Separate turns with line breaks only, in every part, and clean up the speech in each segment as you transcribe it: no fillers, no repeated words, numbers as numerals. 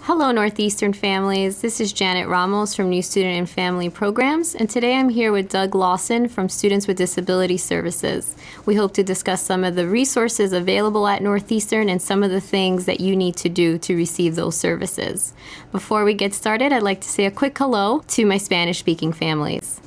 Hello, Northeastern families. This is Janett Ramos from New Student and Family Programs, and today I'm here with Doug Lawson from Students with Disability Services. We hope to discuss some of the resources available at Northeastern and some of the things that you need to do to receive those services. Before we get started, I'd like to say a quick hello to my Spanish-speaking families.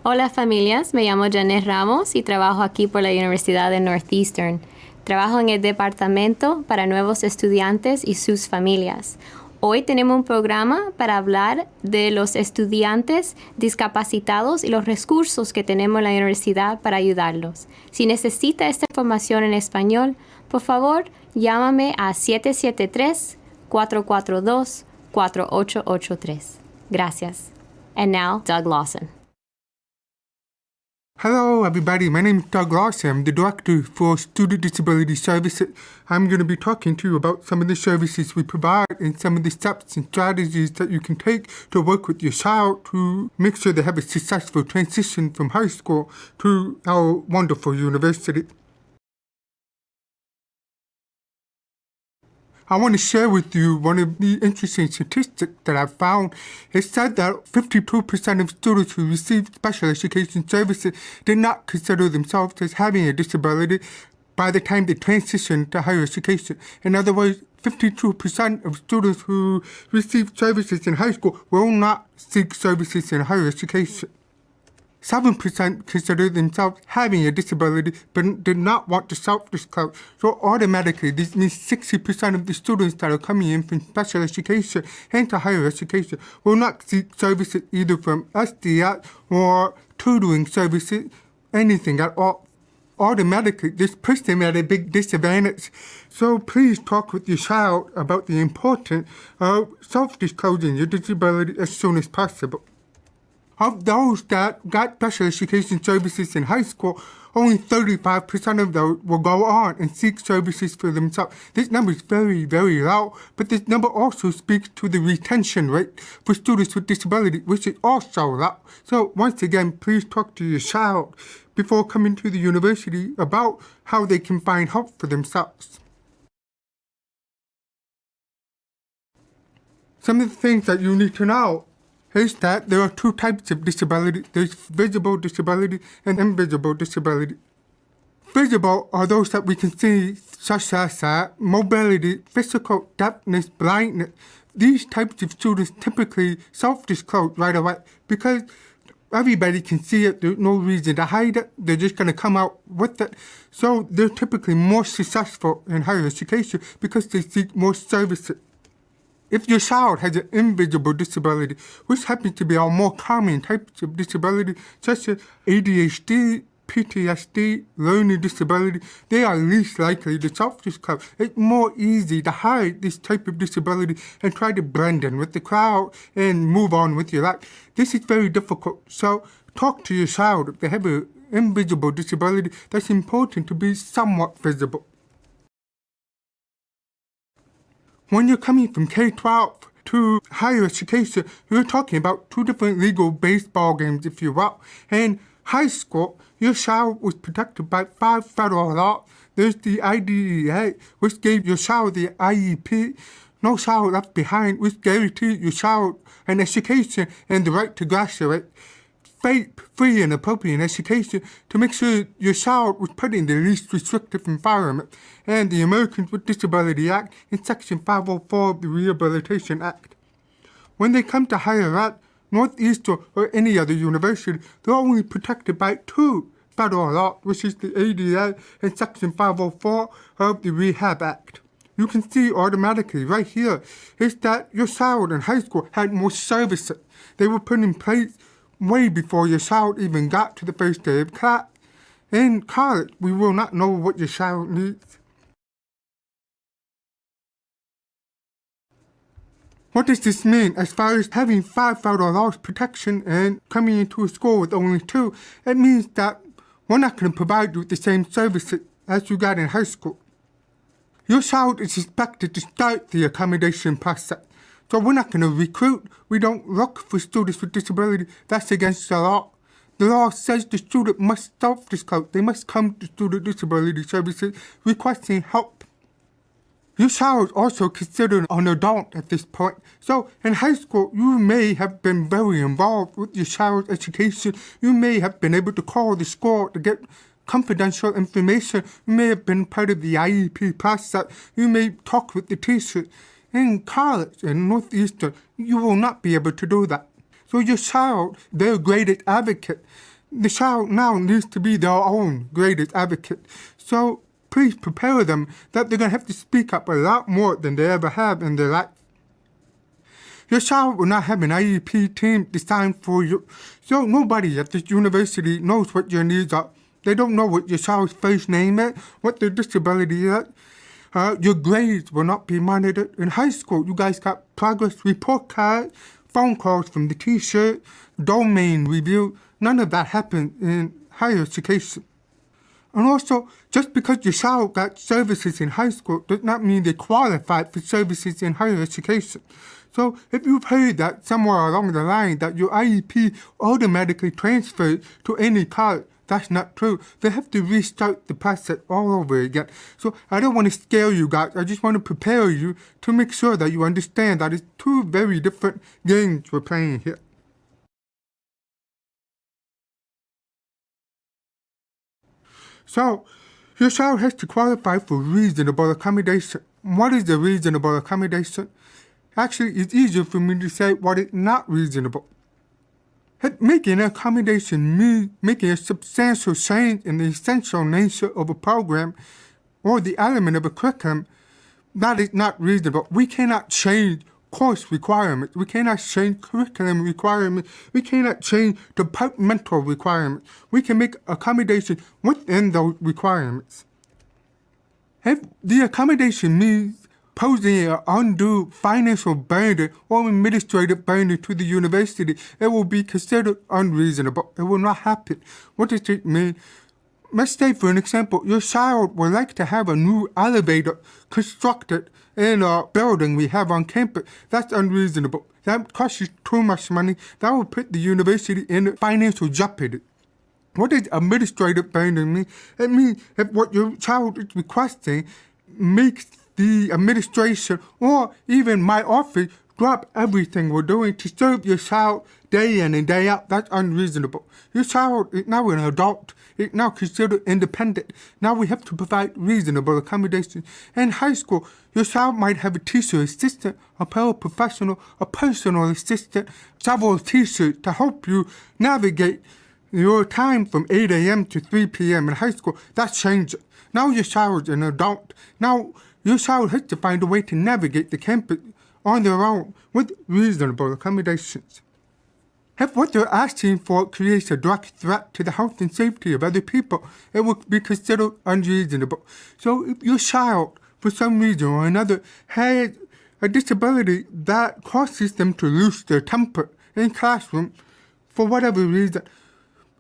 Hola, familias. Me llamo Janett Ramos y trabajo aquí por la Universidad de Northeastern. Trabajo en el departamento para nuevos estudiantes y sus familias. Hoy tenemos un programa para hablar de los estudiantes discapacitados y los recursos que tenemos en la universidad para ayudarlos. Si necesita esta información en español, por favor, llámame a 773-442-4883. Gracias. And now, Doug Lawson.
Hello, everybody. My name is Doug Lawson. I'm the Director for Student Disability Services. I'm going to be talking to you about some of the services we provide and some of the steps and strategies that you can take to work with your child to make sure they have a successful transition from high school to our wonderful university. I want to share with you one of the interesting statistics that I've found. It said that 52% of students who received special education services did not consider themselves as having a disability by the time they transitioned to higher education. In other words, 52% of students who received services in high school will not seek services in higher education. 7% consider themselves having a disability but did not want to self-disclose. So automatically, this means 60% of the students that are coming in from special education into higher education will not seek services either from SDI or tutoring services, anything at all. Automatically, this puts them at a big disadvantage. So please talk with your child about the importance of self-disclosing your disability as soon as possible. Of those that got special education services in high school, only 35% of those will go on and seek services for themselves. This number is very, very low, but this number also speaks to the retention rate for students with disability, which is also low. So once again, please talk to your child before coming to the university about how they can find help for themselves. Some of the things that you need to know is that there are two types of disability. There's visible disability and invisible disability. Visible are those that we can see, such as mobility, physical deafness, blindness. These types of students typically self-disclose right away because everybody can see it. There's no reason to hide it. They're just going to come out with it. So they're typically more successful in higher education because they seek more services. If your child has an invisible disability, which happens to be our more common types of disability, such as ADHD, PTSD, learning disability, they are least likely to self-disclose. It's more easy to hide this type of disability and try to blend in with the crowd and move on with your life. This is very difficult, so talk to your child. If they have an invisible disability, that's important to be somewhat visible. When you're coming from K-12 to higher education, you're talking about two different legal baseball games, if you will. In high school, your child was protected by 5 federal laws. There's the IDEA, which gave your child the IEP, No Child Left Behind, which guaranteed your child an education and the right to graduate. FAPE, free and appropriate education, to make sure your child was put in the least restrictive environment, and the Americans with Disability Act in Section 504 of the Rehabilitation Act. When they come to higher ed, Northeastern or any other university, they're only protected by 2 federal laws, which is the ADA and Section 504 of the Rehab Act. You can see automatically right here is that your child in high school had more services. They were put in place way before your child even got to the first day of class. In college, we will not know what your child needs. What does this mean as far as having 5 federal laws protection and coming into a school with only 2? It means that we're not going to provide you with the same services as you got in high school. Your child is expected to start the accommodation process. So we're not going to recruit. We don't look for students with disability. That's against the law. The law says the student must self-disclose. They must come to Student Disability Services requesting help. Your child is also considered an adult at this point. So in high school, you may have been very involved with your child's education. You may have been able to call the school to get confidential information. You may have been part of the IEP process. You may talk with the teacher. In college, in Northeastern, you will not be able to do that. So your child, their greatest advocate, the child now needs to be their own greatest advocate. So please prepare them that they're going to have to speak up a lot more than they ever have in their life. Your child will not have an IEP team designed for you. So nobody at this university knows what your needs are. They don't know what your child's first name is, what their disability is. Your grades will not be monitored. In high school, you guys got progress report cards, phone calls from the teacher, domain review. None of that happens in higher education. And also, just because your child got services in high school does not mean they qualified for services in higher education. So if you've heard that somewhere along the line that your IEP automatically transfers to any college, that's not true. They have to restart the process all over again. So I don't want to scare you guys. I just want to prepare you to make sure that you understand that it's two very different games we're playing here. So, your child has to qualify for reasonable accommodation. What is a reasonable accommodation? Actually, it's easier for me to say what is not reasonable. Making an accommodation means making a substantial change in the essential nature of a program or the element of a curriculum. That is not reasonable. We cannot change course requirements. We cannot change curriculum requirements. We cannot change departmental requirements. We can make accommodations within those requirements. If the accommodation means posing an undue financial burden or administrative burden to the university, it will be considered unreasonable. It will not happen. What does it mean? Let's say, for an example, your child would like to have a new elevator constructed in a building we have on campus. That's unreasonable. That costs you too much money. That will put the university in financial jeopardy. What does administrative burden mean? It means if what your child is requesting makes the administration or even my office drop everything we're doing to serve your child day in and day out. That's unreasonable. Your child is now an adult. It's now considered independent. Now we have to provide reasonable accommodation. In high school, your child might have a teacher assistant, a paraprofessional, a personal assistant, several teachers to help you navigate your time from 8 a.m. to 3 p.m. in high school. That's changed. Now your child is an adult. Now your child has to find a way to navigate the campus on their own with reasonable accommodations. If what they're asking for creates a direct threat to the health and safety of other people, it will be considered unreasonable. So if your child, for some reason or another, has a disability that causes them to lose their temper in classroom, for whatever reason,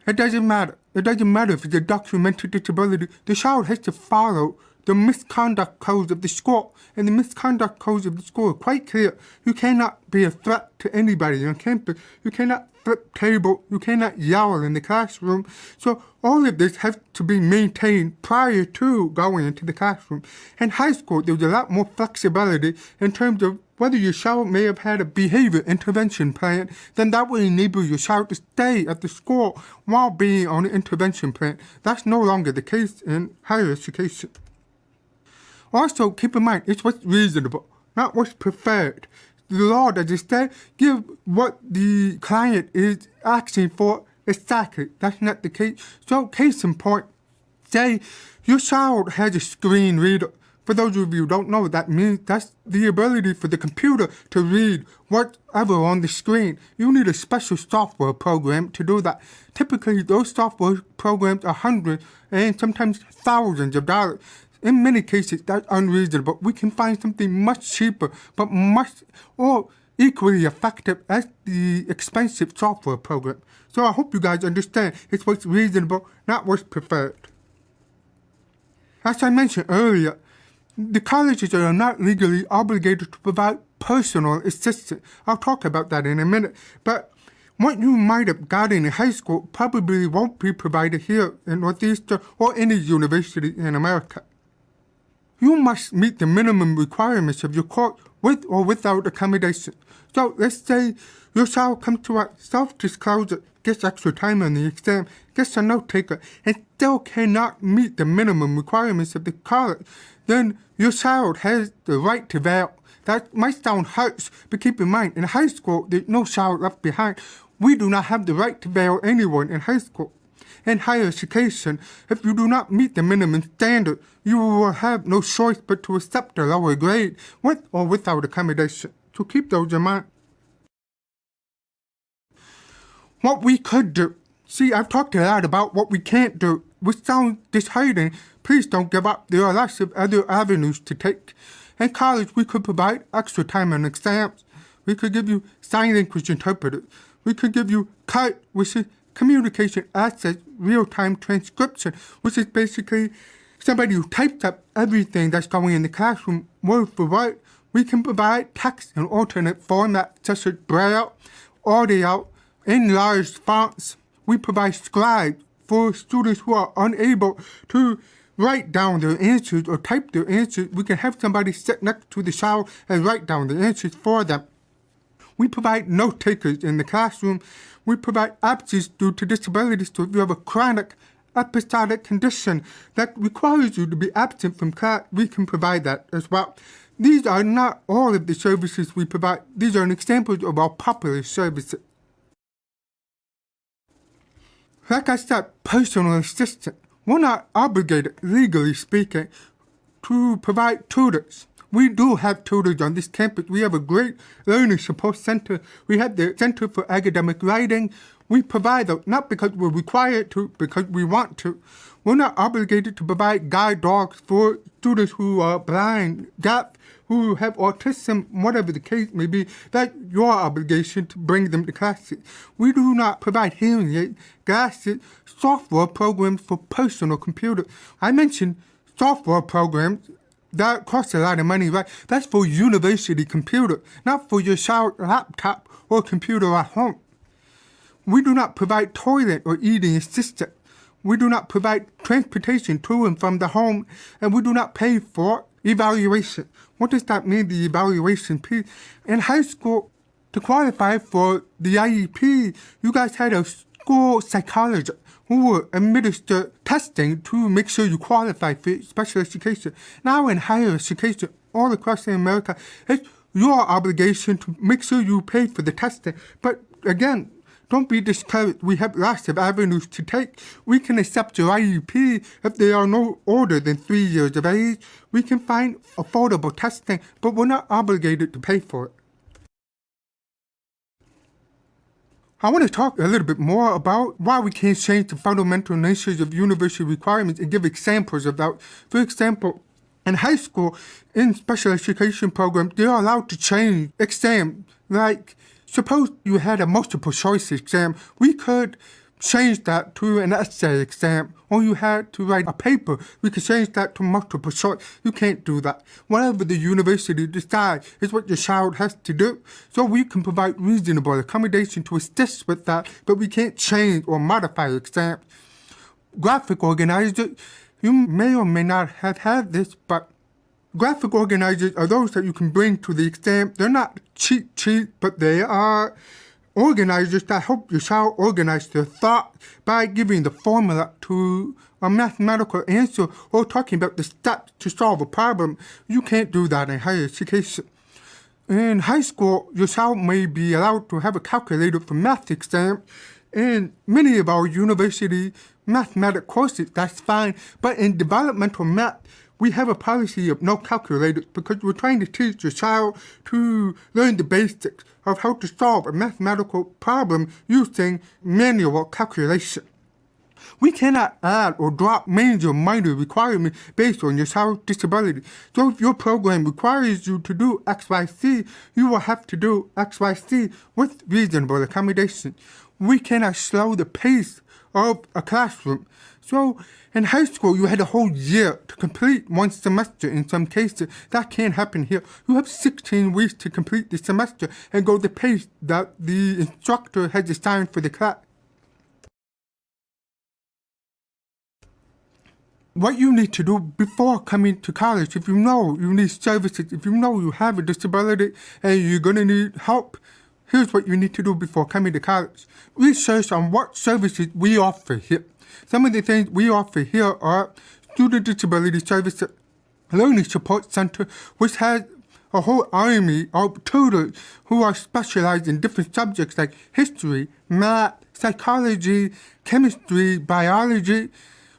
it doesn't matter. It doesn't matter if it's a documented disability. The child has to follow the misconduct codes of the school. And the misconduct codes of the school are quite clear. You cannot be a threat to anybody on campus. You cannot flip table. You cannot yell in the classroom. So all of this has to be maintained prior to going into the classroom. In high school, there's a lot more flexibility in terms of whether your child may have had a behavior intervention plan, then that will enable your child to stay at the school while being on an intervention plan. That's no longer the case in higher education. Also, keep in mind, it's what's reasonable, not what's preferred. The law does instead give what the client is asking for exactly. That's not the case. So, case in point, say your child has a screen reader. For those of you who don't know what that means, that's the ability for the computer to read whatever on the screen. You need a special software program to do that. Typically, those software programs are hundreds and sometimes thousands of dollars. In many cases, that's unreasonable. We can find something much cheaper, but much or equally effective as the expensive software program. So I hope you guys understand it's what's reasonable, not what's preferred. As I mentioned earlier, the colleges are not legally obligated to provide personal assistance. I'll talk about that in a minute. But what you might have gotten in high school probably won't be provided here in Northeastern or any university in America. you must meet the minimum requirements of your course with or without accommodation. So let's say your child comes to a self-disclosure, gets extra time on the exam, gets a note taker, and still cannot meet the minimum requirements of the college. Then your child has the right to bail. That might sound harsh, but keep in mind, in high school, there's no child left behind. We do not have the right to bail anyone in high school. In higher education, if you do not meet the minimum standard, you will have no choice but to accept a lower grade with or without accommodation. So keep those in mind. What we could do. See, I've talked a lot about what we can't do, which sounds disheartening. Please don't give up. There are lots of other avenues to take. In college, we could provide extra time on exams. We could give you sign language interpreters. We could give you CART, which is communication access real-time transcription, which is basically somebody who types up everything that's going in the classroom word for word. We can provide text in alternate formats such as Braille, audio, in large fonts. We provide scribes for students who are unable to write down their answers or type their answers. We can have somebody sit next to the child and write down the answers for them. We provide note takers in the classroom. We provide absences due to disabilities. So if you have a chronic episodic condition that requires you to be absent from class, we can provide that as well. These are not all of the services we provide. These are examples of our popular services. Like I said, personal assistant. We're not obligated, legally speaking, to provide tutors. We do have tutors on this campus. We have a great learner support center. We have the Center for Academic Writing. We provide them, not because we're required to, because we want to. We're not obligated to provide guide dogs for students who are blind, deaf, who have autism, whatever the case may be. That's your obligation to bring them to classes. We do not provide hearing aids, glasses, software programs for personal computers. I mentioned software programs. That costs a lot of money, right? That's for university computer, not for your child laptop or computer at home. We do not provide toilet or eating assistance. We do not provide transportation to and from the home, and we do not pay for evaluation. What does that mean, the evaluation piece? In high school, to qualify for the IEP, you guys had a school psychologist who will administer testing to make sure you qualify for special education. Now in higher education, all across America, it's your obligation to make sure you pay for the testing. But again, don't be discouraged. We have lots of avenues to take. We can accept your IEP if they are no older than 3 years of age. We can find affordable testing, but we're not obligated to pay for it. I want to talk a little bit more about why we can't change the fundamental natures of university requirements and give examples of that. For example, in high school, in special education programs, they are allowed to change exams. Like, suppose you had a multiple choice exam, we could change that to an essay exam, or you had to write a paper, we could change that to multiple choice. You can't do that. Whatever the university decides is what your child has to do. So we can provide reasonable accommodation to assist with that, but we can't change or modify exams. Graphic organizers, you may or may not have had this, but graphic organizers are those that you can bring to the exam. They're not cheat sheets, but they are organizers that help your child organize their thought by giving the formula to a mathematical answer or talking about the steps to solve a problem. You can't do that in higher education. In high school, your child may be allowed to have a calculator for math exam. In many of our university mathematics courses, that's fine. But in developmental math, we have a policy of no calculators because we're trying to teach your child to learn the basics of how to solve a mathematical problem using manual calculation. We cannot add or drop major or minor requirements based on your child's disability. So if your program requires you to do XYZ, you will have to do XYZ with reasonable accommodation. We cannot slow the pace of a classroom. So in high school, you had a whole year to complete one semester in some cases. That can't happen here. You have 16 weeks to complete the semester and go the pace that the instructor has assigned for the class. what you need to do before coming to college. If you know you need services, if you know you have a disability and you're going to need help, here's what you need to do before coming to college. Research on what services we offer here. Some of the things we offer here are Student Disability Services Learning Support Center, which has a whole army of tutors who are specialized in different subjects like history, math, psychology, chemistry, biology.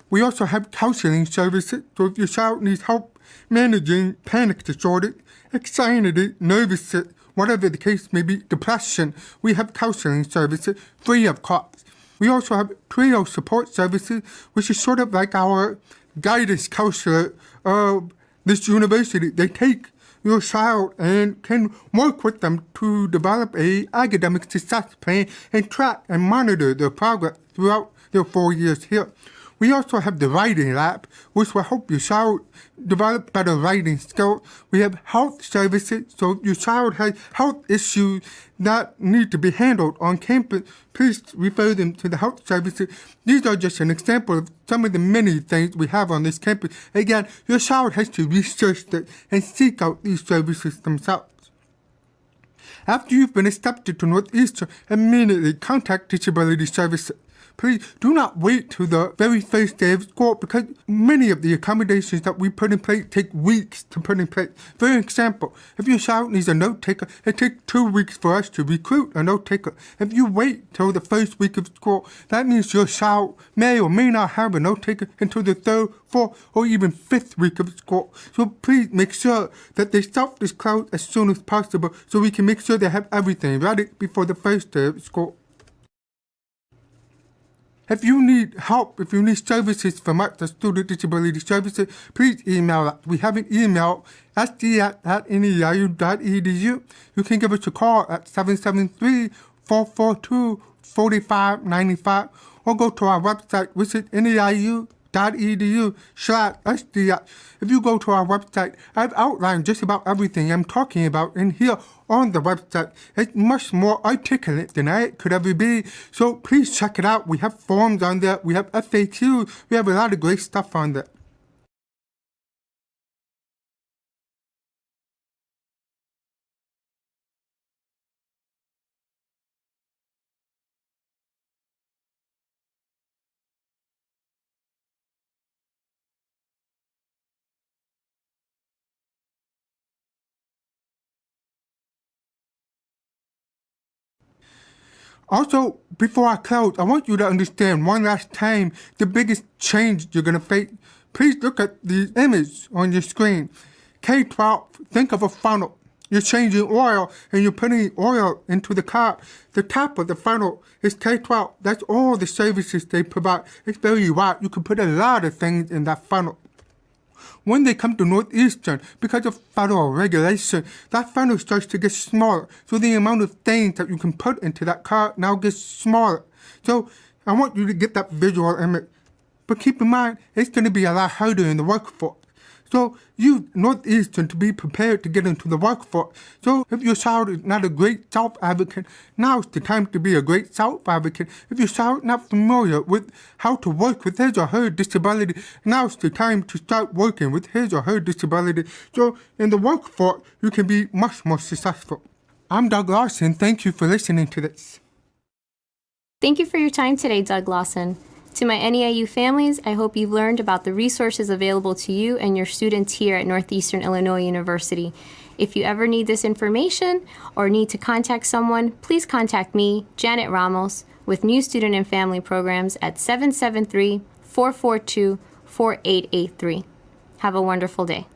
We also have counseling services, so if your child needs help managing panic disorder, anxiety, nervousness, whatever the case may be, depression, we have counseling services free of cost. We also have trio support services, which is sort of like our guidance counselor of this university. They take your child and can work with them to develop a academic success plan and track and monitor their progress throughout their 4 years here. We also have the writing lab, which will help your child develop better writing skills. We have health services, so if your child has health issues that need to be handled on campus, please refer them to the health services. These are just an example of some of the many things we have on this campus. Again, your child has to research it and seek out these services themselves. After you've been accepted to Northeastern, immediately contact Disability Services. Please do not wait till the very first day of school because many of the accommodations that we put in place take weeks to put in place. For example, if your child needs a note taker, it takes 2 weeks for us to recruit a note taker. If you wait till the first week of school, that means your child may or may not have a note taker until the 3rd, 4th, or even 5th week of school. So please make sure that they self-disclose as soon as possible so we can make sure they have everything ready before the first day of school. If you need help, if you need services from us, the Student Disability Services, please email us. We have an email, sd@neiu.edu. You can give us a call at 773-442-4595 or go to our website, which is neiu.edu/sds. If you go to our website, I've outlined just about everything I'm talking about in here on the website. It's much more articulate than I could ever be, so please check it out. We have forms on there, we have FAQs, we have a lot of great stuff on there. Also, before I close, I want you to understand one last time the biggest change you're going to face. Please look at the image on your screen. K-12, think of a funnel. You're changing oil and you're putting oil into the car. The top of the funnel is K-12. That's all the services they provide. It's very wide. You can put a lot of things in that funnel. When they come to Northeastern, because of federal regulation, that funnel starts to get smaller. So the amount of things that you can put into that car now gets smaller. So I want you to get that visual image. But keep in mind, it's going to be a lot harder in the workforce. So use Northeastern to be prepared to get into the workforce. So if your child is not a great self-advocate, now's the time to be a great self-advocate. If your child is not familiar with how to work with his or her disability, now's the time to start working with his or her disability. So in the workforce, you can be much more successful. I'm Doug Lawson. Thank you for listening to this.
Thank you for your time today, Doug Lawson. To my NEIU families, I hope you've learned about the resources available to you and your students here at Northeastern Illinois University. If you ever need this information or need to contact someone, please contact me, Janett Ramos, with New Student and Family Programs at 773-442-4883. Have a wonderful day.